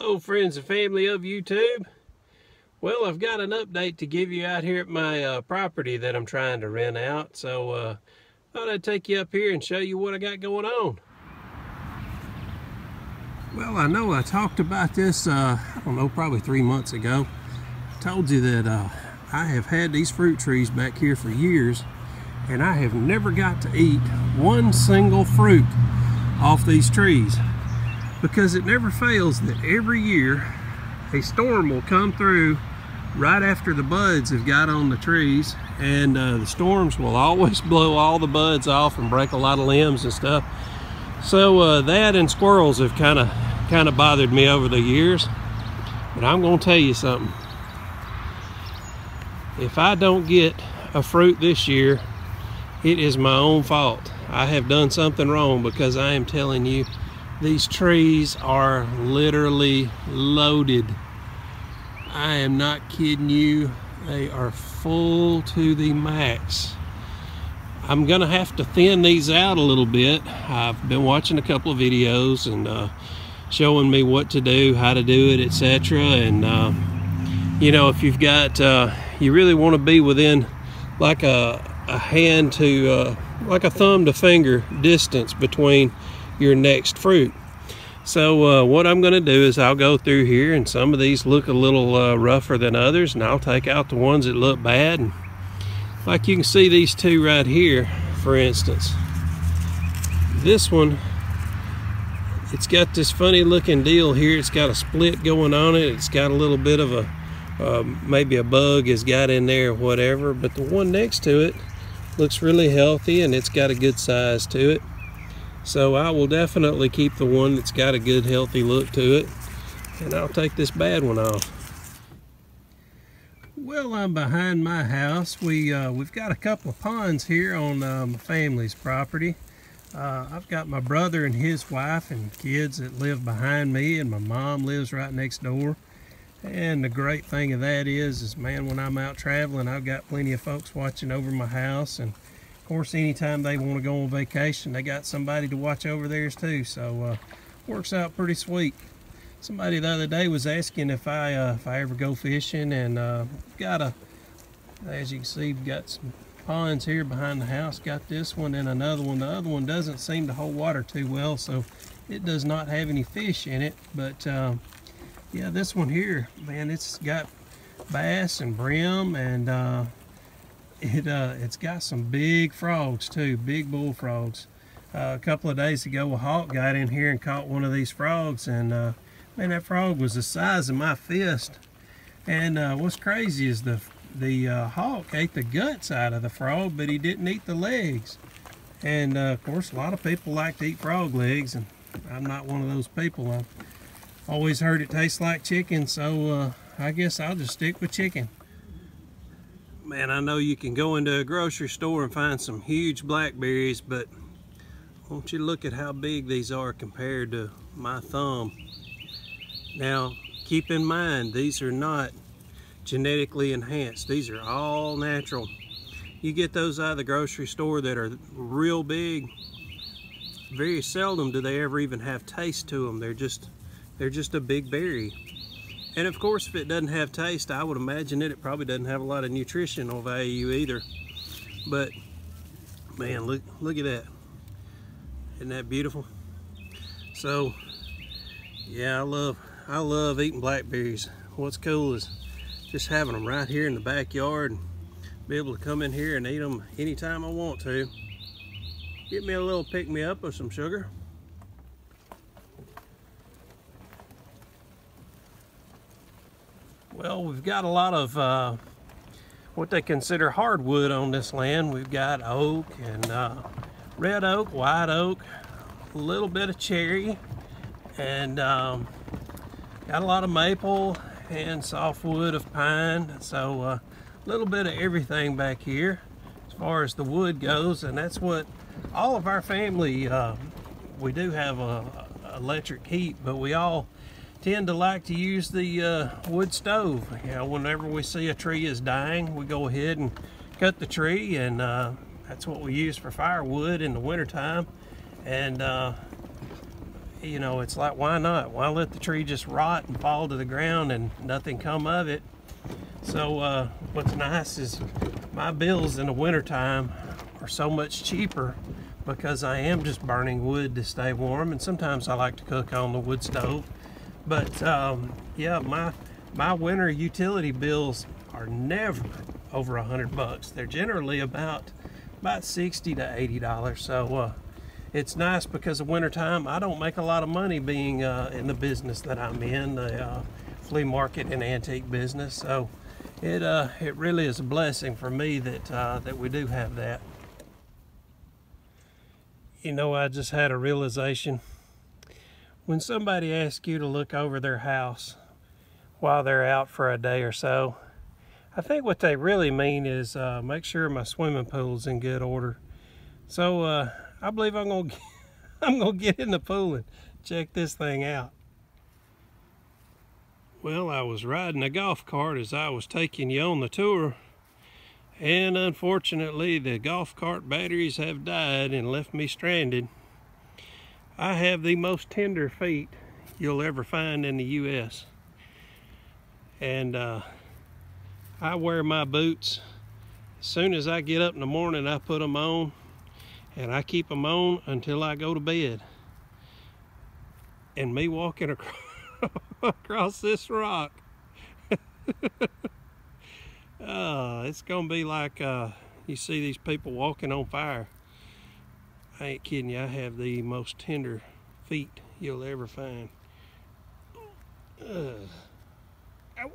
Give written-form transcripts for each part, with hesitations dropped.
Hello friends and family of YouTube. Well, I've got an update to give you out here at my property that I'm trying to rent out. So thought I'd take you up here and show you what I got going on. Well, I know I talked about this, I don't know, probably 3 months ago. I told you that I have had these fruit trees back here for years, and I have never got to eat one single fruit off these trees, because it never fails that every year a storm will come through right after the buds have got on the trees, and the storms will always blow all the buds off and break a lot of limbs and stuff. So that and squirrels have kind of bothered me over the years. But I'm gonna tell you something. If I don't get a fruit this year, it is my own fault. I have done something wrong, because I am telling you, these trees are literally loaded. I am not kidding you. They are full to the max. I'm gonna have to thin these out a little bit. I've been watching a couple of videos and showing me what to do, how to do it, etc. And you know, if you've got you really want to be within like a hand to like a thumb to finger distance between your next fruit. So what I'm gonna do is I'll go through here, and some of these look a little rougher than others, and I'll take out the ones that look bad. And like you can see, these two right here, for instance, this one, it's got this funny looking deal here. It's got a split going on it. It's got a little bit of a maybe a bug has got in there or whatever, but the one next to it looks really healthy, and it's got a good size to it. So I will definitely keep the one that's got a good healthy look to it, and I'll take this bad one off. Well, I'm behind my house. We've got a couple of ponds here on my family's property. I've got my brother and his wife and kids that live behind me, and my mom lives right next door. And the great thing of that is man, when I'm out traveling, I've got plenty of folks watching over my house, and of course, anytime they want to go on vacation, they got somebody to watch over theirs too. So works out pretty sweet. Somebody the other day was asking if I ever go fishing, and as you can see, we've got some ponds here behind the house. Got this one and another one. The other one doesn't seem to hold water too well, so it does not have any fish in it. But yeah, this one here, man, it's got bass and brim, and it's got some big frogs too, big bullfrogs. A couple of days ago, a hawk got in here and caught one of these frogs, and man, that frog was the size of my fist. And what's crazy is the hawk ate the guts out of the frog, but he didn't eat the legs. And of course, a lot of people like to eat frog legs, and I'm not one of those people. I've always heard it tastes like chicken, so I guess I'll just stick with chicken. Man, I know you can go into a grocery store and find some huge blackberries, but I want you to look at how big these are compared to my thumb. Now, keep in mind, these are not genetically enhanced. These are all natural. You get those out of the grocery store that are real big, very seldom do they ever even have taste to them. They're just a big berry. And of course, if it doesn't have taste, I would imagine it probably doesn't have a lot of nutritional value either. But man, look at that. Isn't that beautiful? So yeah, I love eating blackberries. What's cool is just having them right here in the backyard, and be able to come in here and eat them anytime I want to. Get me a little pick-me-up of some sugar. Well, we've got a lot of what they consider hardwood on this land. We've got oak and red oak, white oak, a little bit of cherry, and got a lot of maple and softwood of pine. So a little bit of everything back here as far as the wood goes, and that's what all of our family, we do have electric heat, but we all tend to like to use the wood stove. You know, whenever we see a tree is dying, we go ahead and cut the tree, and that's what we use for firewood in the wintertime. And you know, it's like, why not? Why let the tree just rot and fall to the ground and nothing come of it? So what's nice is my bills in the wintertime are so much cheaper because I am just burning wood to stay warm, and sometimes I like to cook on the wood stove. But yeah, my winter utility bills are never over $100. They're generally about $60 to $80. So it's nice because of wintertime. I don't make a lot of money being in the business that I'm in, the flea market and antique business. So it really is a blessing for me that that we do have that. You know, I just had a realization. When somebody asks you to look over their house while they're out for a day or so, I think what they really mean is make sure my swimming pool's in good order. So I believe I'm gonna get in the pool and check this thing out. Well, I was riding a golf cart as I was taking you on the tour, and unfortunately the golf cart batteries have died and left me stranded. I have the most tender feet you'll ever find in the US, and I wear my boots. As soon as I get up in the morning, I put them on, and I keep them on until I go to bed. And me walking across this rock, it's gonna be like you see these people walking on fire. I ain't kidding you, I have the most tender feet you'll ever find. Ow. Ow.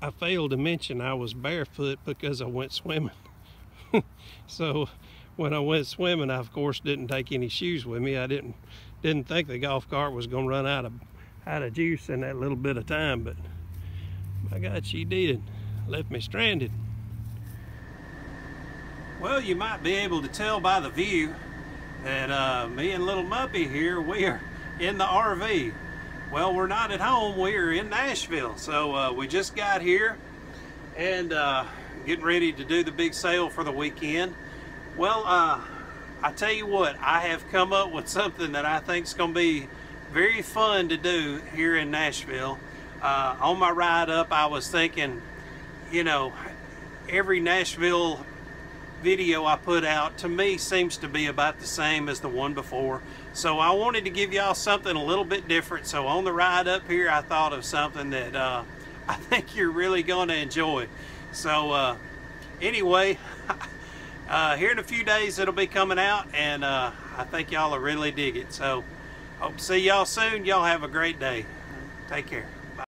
I failed to mention I was barefoot because I went swimming. So when I went swimming, I of course didn't take any shoes with me. I didn't think the golf cart was gonna run out of juice in that little bit of time, but my God, she did. Left me stranded. Well, you might be able to tell by the view that me and little Muppy here, we are in the RV. Well, we're not at home, we are in Nashville. So we just got here and getting ready to do the big sale for the weekend. Well, I tell you what, I have come up with something that I think is going to be very fun to do here in Nashville. On my ride up, I was thinking, you know, every Nashville video I put out to me seems to be about the same as the one before. So I wanted to give y'all something a little bit different. So on the ride up here, I thought of something that I think you're really going to enjoy. So anyway, here in a few days it'll be coming out, and I think y'all will really dig it. So hope to see y'all soon. Y'all have a great day. Take care.